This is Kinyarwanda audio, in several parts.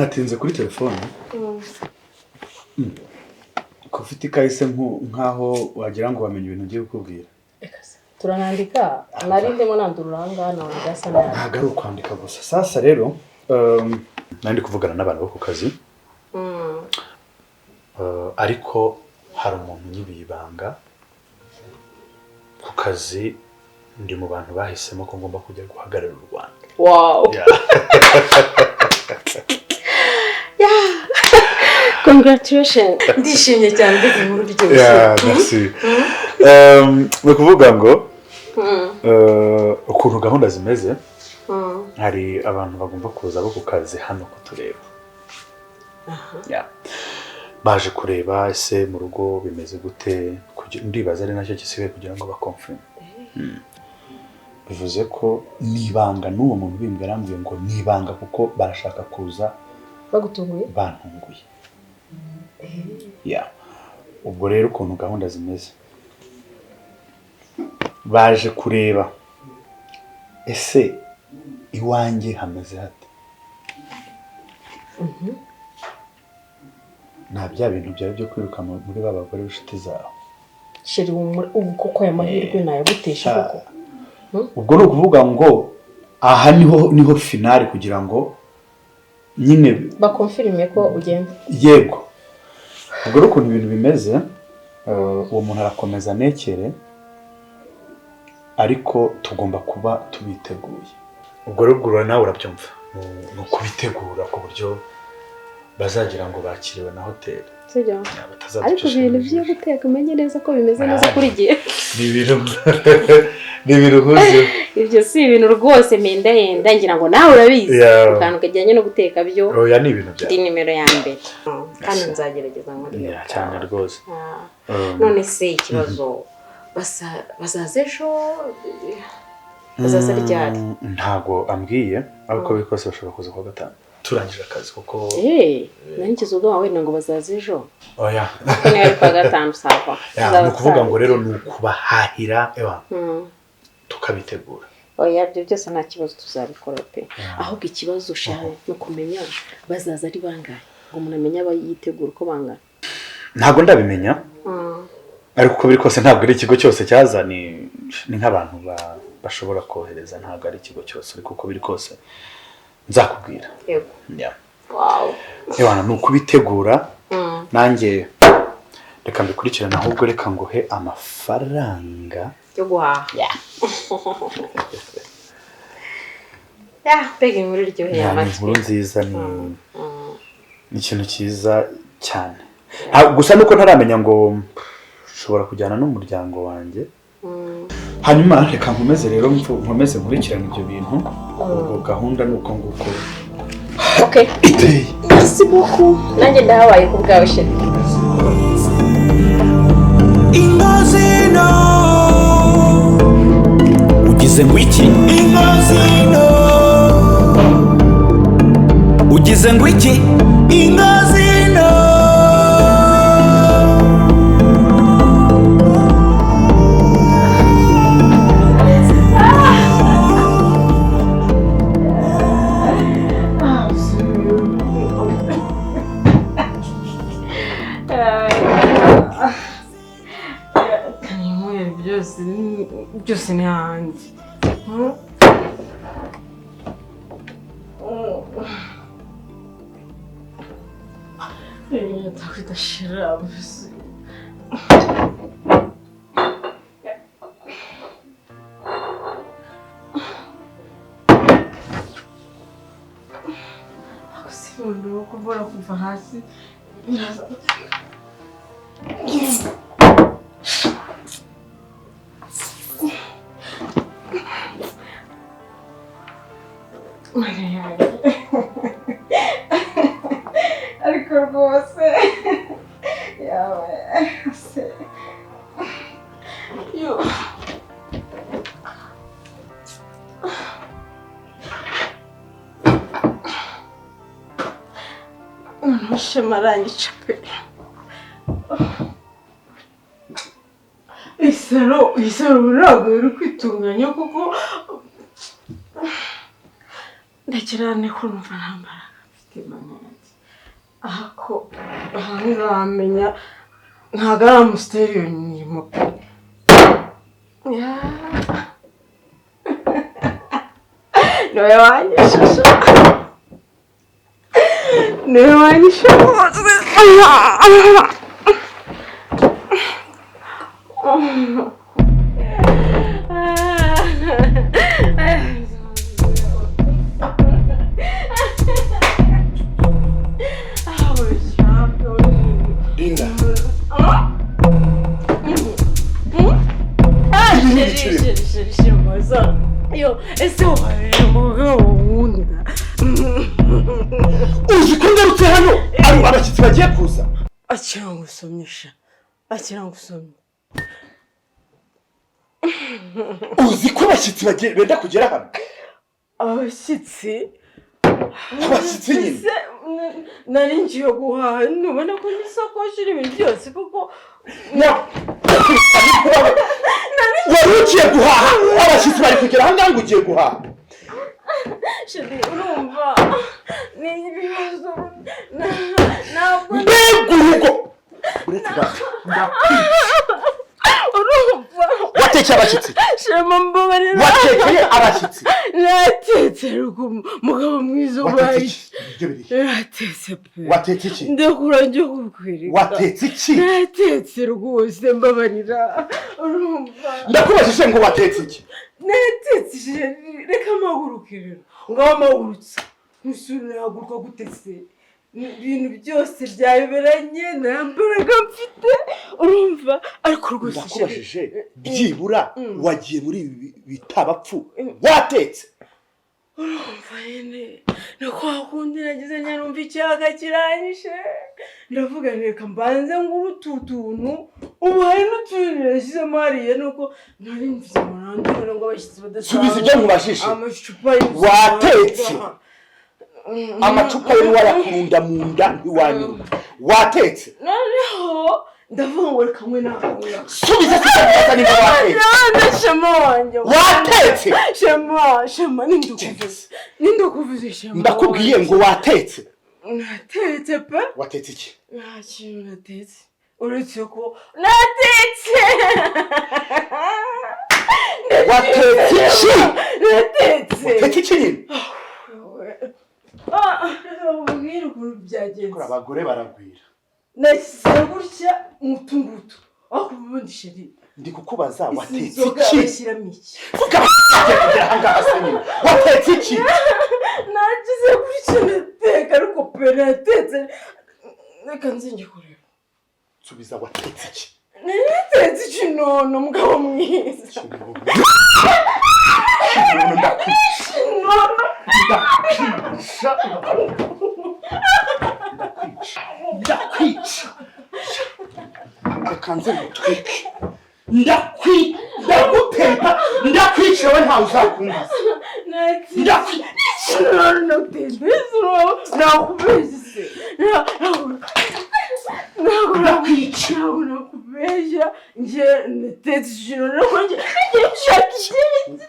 natinze kuri telefone. Ko ufite ikahise nkaho wagira ngo wamenye ibintu ugiye kukubwira. Turanandika narindemo nanduranga na wagasa nabi. Ntago ari ukwandika gusa. Sasa rero nandi kuvugana n'abantu bo ku kazi. Ariko hari umuntu nyibibanga ku kazi, ndi mu bantu bahisemo ko ngomba kujya guhagarara u Rwanda. Wow. Congratulations. Ndishimye cyane mbega inkuru ryose. Merci. Kuvuga ngo ukuntu gahunda zimeze, hari abantu bagomba kuza bo ku kazi hano kutureba. Baje kureba ese mu rugo bimeze gute, ndibaza ari nacyo gisigaye kugira ngo bakonfirme. Bivuze ko nibanga n'uwo muntu bimbwira ambwiye ngo nibanga kuko barashaka kuza bagutunguye bantunguye. Ubwo rero ukuntu gahunda zimeze, baje kureba ese iwanjye hameze hate. Nta bya bintu byawe byo kwiruka muri babagore b'inshuti zawe. Sheri ubu koko aya mahirwe nayagutesha koko. Ubwo no kuvuga ngo aha niho finale kugira ngo nyine bakonfirme ko ugenda. Yego. Ubwo rero ukuntu ibintu bimeze, uwo muntu arakomeza nekere, ariko tugomba kuba tubiteguye. Ubwo rero nawe urabyumva, no kubitegura ku buryo bazagira ngo bakiriwe na hoteli. Sijya. Ariko ibintu byo guteka umenye neza ko bimeze neza kuri gihe. Ni ibintu huze. Ibyo si ibintu rwose menda ngira ngo nawe urabizi. Ukantu kajyanye no guteka byo. Oya ni ibintu bya. Ndi nimero ya mbere. Kandi nzagerageza muri. Cyane rwose. None se ikibazo bazazejo bazaza ryari? Ntago ambwiye, ariko bikose bashobora kuza kwa gatanu. Turangije akazi kuko nanjye ubwo wawe ngo bazazejo. Oya. Ni ari kwa gatanu sako. Ni kuvuga ngo rero ni ukubahahira tukabitegura. Oya byo byose nta kibazo tuzabikora pe. Ahubwo ikibazo ushaka no kumenya bazaza ari bangahe ngo umuntu amenye abayitegura uko bangana. Ntago ndabimenya. Ariko uko biri kose ntabwo ari ikigo cyose cyaza, ni nk'abantu bashobora kohereza, ntabwo ari ikigo cyose, ariko uko biri kose nzakubwira. Yego. Wow. Ni ukubitegura. Nanjye reka mbikurikirana, ahubwo reka nguhe amafaranga yo guhaha. Pega inkuru iryoheye amatwi. Inkuru nziza ni ikintu cyiza cyane. Gusa nuko ntaramenya ngo ushobora kujyana n'umuryango wanjye. Hanyuma reka nkomeze rero nkurikirana ibyo bintu. Ubwo gahunda nuko nguko. Okay. Merci beaucoup. Nanjye ndahabaye ku bwawe sheri. Ingozino. Ugize ngwiki? Ingozino. Ugize ngwiki? Ingozino. Byose ni hanze. Ndashira bisi. Simundo kubora kuva hasi. Ariko rwose yawe se yo Shemarangica pe. Isaro ntabwo uri kwitunganya kuko ndakirane ko numva nta mbaraga mfite mama. ako ntamenya ntabwo ari amusiteri yonyine pe. Niwe wanyishasha. Niwe wanyishasha. Linda. Yo, ese waje umugabo nkunda. Uzi ko ngarutse hano ari abashyitsi bagiye kuza. Akira ngusomyesha. Akira ngusomye. Uzi ko abashyitsi bagiye benda kugera hano. Abashyitsi nyine. Nari ngiye guhaha nubona ko n'isakoshi irimo byose kuko wari ugiye guhaha abashyitsi bari kugera ahangaha ngo ugiye guhaha. Sheri urumva ni ibibazo ntabwo mbega urugo uretse gato urumva watekeye abashyitsi. shema mbabarira watekeye abashyitsi. natetse mugabo mwiza ubaye natetse pe. watetse iki? ndakura njye kukwereka. watetse iki? natetse rwose mbabarira urumva. ndakubajije ngo watetse iki? natetse reka amaguruke rero ngaho amagurutse ntusubire haguruka gutese ibintu byose byayoberanye nta mbaraga mfite urumva ariko rwose ndakubajije byibura wagiye muri ibi bitabapfu watetse. urumva nyine ni kwa kundi nagize nyarumva icyaga kiranyishe ndavuga reka mbanze nguru utu tuntu ubu hari n'utuntu nashyizemo hariya nuko nari mfite amarandura ngo abashyitsi badashaka. subiza ibyo nkubajije. amacupa watetse amacupa yo wayakurunda mu nda ntiwanyura. watetse noneho ndavuga ngo reka mwe nawe. subiza sasa niba watetse. shema wanjye watetse. shema nindukuvuze shema. ndakubwiye ngo watetse. natetse pe. watetse iki? nta kintu natetse uretse ko natetse. watetse iki? natetse. watetse iki nyine? ubwira ukuntu byagenze. abagore baragwira. nashyize gutya umutungutu aho ubundi sheri ndi kukubaza watetse inzoga iki? bashyiramo iki? vuga kugera ahangaha se nyine watetse iki? nagize gutya nateka ariko pe natetse reka nzinge kureba. subiza watetse iki? natetse iki nono mugabo mwiza. nono ndakwica. nono ndakwica. reka nze ngutwike. ndaguteka ndakwica wowe ntawe uzakumva. ndakwica. nakubeshye ntabwo ndakwica. nakubeshya njye natetse ikintu ntabwo njye ngiye gushaka ikindi.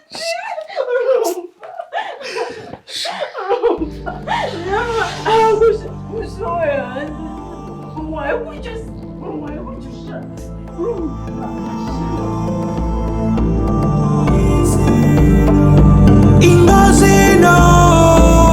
urumva